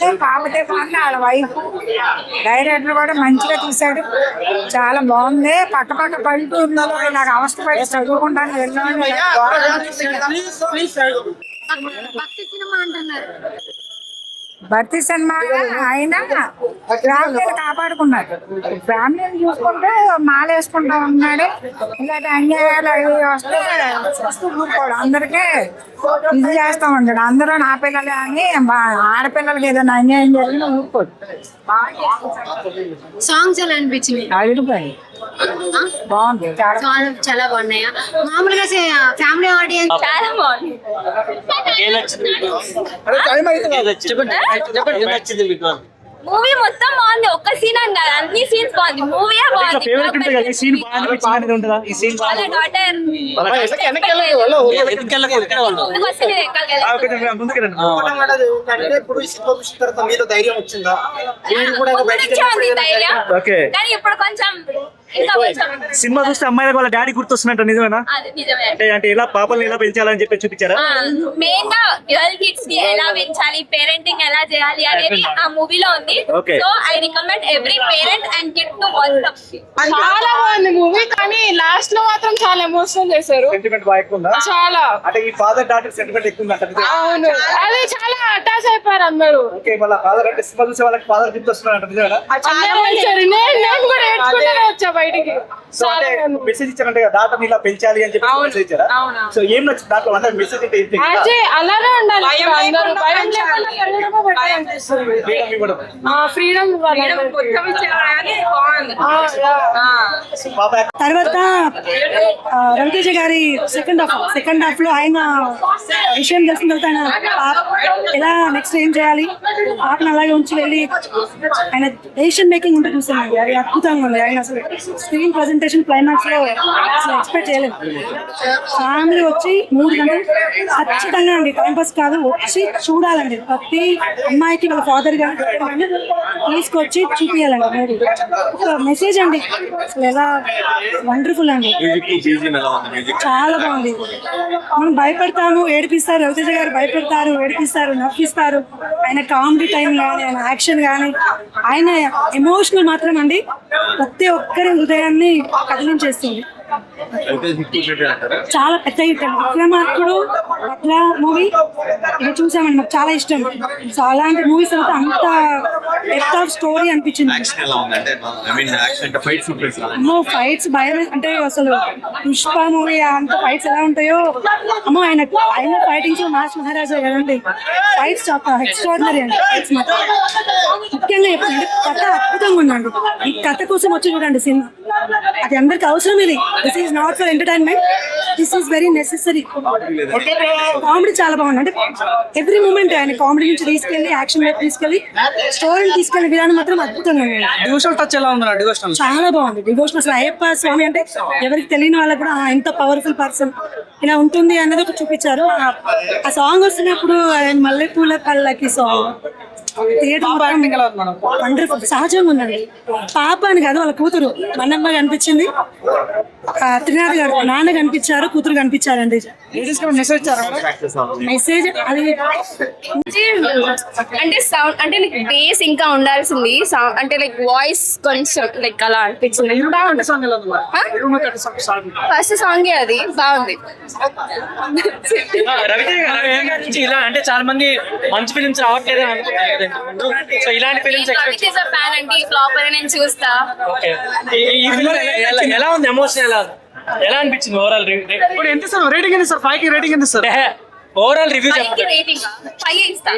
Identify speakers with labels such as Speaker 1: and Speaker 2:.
Speaker 1: బాగుంది, పాపతే బాగుంది, వాళ్ళ వైఫ్. డైరెక్టర్ కూడా మంచిగా తీశాడు, చాలా బాగుంది. పక్క పక్క పల్లెటూరులో నాకు అవస్థ పడి చదువుకుంటాను వెళ్ళాను. భర్తీ సినిమా ఆయన ఫ్యామిలీని కాపాడుకున్నాడు. ఫ్యామిలీని చూసుకుంటే మాల వేసుకుంటా ఉన్నాడు. ఇలాంటి అన్యాయాలు అవి వస్తే చూస్తూ ఊరుకోడు, అందరికీ ఇది చేస్తూ ఉంటాడు. అందరూ నా పిల్లలే అని ఆడపిల్లలకి ఏదైనా అన్యాయం జరిగినా ఊరుకోడు.
Speaker 2: సాంగ్స్ ఎలా అనిపించింది?
Speaker 1: అదిరిపోయి బాగుంది,
Speaker 2: చాలా బాగున్నాయా? మామూలుగా ఫ్యామిలీ ఆడియన్స్ చాలా బాగుంది.
Speaker 3: మూవీ మొత్తం బాగుంది, ఒక్క సీన్ అని కాదు, అన్ని సీన్స్ బాగుంది. మూవీ కానీ ఇప్పుడు కొంచెం
Speaker 4: సినిమా చూస్తే అమ్మాయిలకు వాళ్ళ డాడీ గుర్తొస్తున్నట్టు నిజమేనా? అంటే ఎలా పాపల్ని ఎలా పెంచాలని చెప్పి చూపించారా?
Speaker 3: మెయిన్ గా గర్ల్ కిడ్స్ ని ఎలా పెంచాలి, పేరెంటింగ్ ఎలా చేయాలి అనేది ఆ మూవీలో ఉంది. So I recommend every parent and kid to watch the movie.
Speaker 5: చాలా బాగుంది మూవీ, కానీ లాస్ట్ లో మాత్రం చాలా ఎమోషనల్ చేశారు. చాలా
Speaker 4: అంటే ఈ ఫాదర్ డాటర్ సెంటిమెంట్ ఎక్కువ ఉందంట.
Speaker 5: అవును, అదే చాలా అటాచ్ అయిపోయారు అందరూ.
Speaker 4: ఫాదర్ అంటే సినిమా చూసే వాళ్ళకి ఫాదర్ గుర్తొస్తున్నారంట నిజమేనా?
Speaker 5: నేను కూడా ఏడ్చుకుంటూనే వచ్చా బయటికి.
Speaker 4: మెసేజ్ ఇచ్చారంటే డాటర్ ఇలా పెంచాలి అని చెప్పి మెసేజ్ ఇచ్చారా? సో ఏం నచ్చింది దాంట్లో? అంటే మెసేజ్ అంటే ఏంటి?
Speaker 5: అలానే ఉండాలి, అందరూ భయం లేకుండా ఫ్రీడమ్ ఇవ్వాలి.
Speaker 6: తర్వాత రవితేజ గారి సెకండ్ హాఫ్ లో ఆయన విషయం తెలిసిన తర్వాత ఆయన ఎలా నెక్స్ట్ ఏం చేయాలి, పాపను అలాగే ఉంచి వెళ్ళి ఆయన డెసిషన్ మేకింగ్ ఉంటే చూసాను. అది అద్భుతంగా ఉంది. ఆయన అసలు స్క్రీన్ ప్రెజెంటేషన్ క్లైమాక్స్ లో అసలు ఎక్స్పెక్ట్ చేయలేదు. ఫ్యామిలీ వచ్చి 3 గంటలు ఖచ్చితంగా అండి, టైం పాస్ కాదు, వచ్చి చూడాలండి. ప్రతి అమ్మాయికి వాళ్ళ ఫాదర్ గాని తీసుకొచ్చి చూపించాలండి. మూవీ ఒక మెసేజ్ అండి, అసలు ఎలా వండర్ఫుల్ అండి, చాలా బాగుంది. మనం భయపడతాము, ఏడిపిస్తారు. రవితేజ గారు భయపెడతారు, ఏడిపిస్తారు, నవ్విస్తారు. ఆయన కామెడీ టైం కానీ, ఆయన యాక్షన్ కానీ, ఆయన ఎమోషనల్ మాత్రం అండి ప్రతి ఒక్కరి హృదయాన్ని కదిలించేస్తుంది. చాలా పెద్ద హిట్ అండి. విక్రమార్కుడు అట్లా మూవీ ఇది చూసామండి, మాకు చాలా ఇష్టం. సో అలాంటి మూవీస్ అంతా అంత డెప్త్ ఆఫ్ స్టోరీ అనిపించింది. అమ్మో ఫైట్స్ భయం అంటే అసలు పుష్ప మూవీ అంత ఫైట్స్ ఎలా ఉంటాయో అమ్మో. ఆయన ఫైటింగ్స్ మాస్ మహారాజా కదండి, ఫైట్స్ చాలా ఎక్స్ట్రాడినరీ అండి. ఫైట్స్ మాత్రం ముఖ్యంగా చెప్పండి, కథ అద్భుతంగా ఉందండి. ఈ కథ కోసం వచ్చి చూడండి సినిమా, అది అందరికి అవసరం. ఇది this is not for entertainment, this is very necessary. Comedy చాలా బాగుంది. అంటే ఎవ్రీ మూమెంట్ ఆయన కామెడీ నుంచి తీసుకెళ్లి యాక్షన్ వైపు తీసుకెళ్లి స్టోరీని తీసుకెళ్లి విధానం మాత్రం అద్భుతంగా ఉంది.
Speaker 4: డివోషనల్ టచ్ ఎలా ఉంది? డివోషనల్
Speaker 6: చాలా బాగుంది. డివోషనల్ అసలు అయ్యప్ప స్వామి అంటే ఎవరికి తెలియని వాళ్ళకి కూడా ఎంత పవర్ఫుల్ పర్సన్ ఇలా ఉంటుంది అన్నది ఒక చూపించారు. ఆ సాంగ్ వస్తున్నప్పుడు మల్లెపూల పల్లకి సాంగ్ వండర్ఫుల్, సహజంగా ఉందండి. పాప అని కాదు, వాళ్ళ కూతురు మన్నమ్మ కనిపించింది, త్రినాథ్ గారు నాన్న కనిపించారు, కూతురు కనిపించారండి. మెసేజ్ అది
Speaker 3: అంటే సౌండ్ అంటే లైక్ బేస్ ఇంకా ఉండాల్సింది, అంటే లైక్ వాయిస్ కొంచెం లైక్ అలా అనిపించింది. ఫస్ట్ సాంగ్ అది బాగుంది.
Speaker 4: ఇలా అంటే చాలా మంది మంచి ఫిలిమ్స్ రావట్లేదు అనుకుంటున్నారు. సో ఇలాంటి ఫిలిమ్స్
Speaker 3: ఫ్యాన్ అండి, ఫ్లాప్ అని నేను చూస్తా.
Speaker 4: ఈ ఫిల్మ్ ఎలా ఉంది? ఎమోషన్ ఎలా అనిపించింది? ఓవరాల్ ఇప్పుడు ఎంత సార్ రేటింగ్ ఎంత సార్? 5కి రేటింగ్ ఎంత సార్? ఓవరాల్ రివ్యూ చెప్పండి.
Speaker 3: 5 ఇస్తా.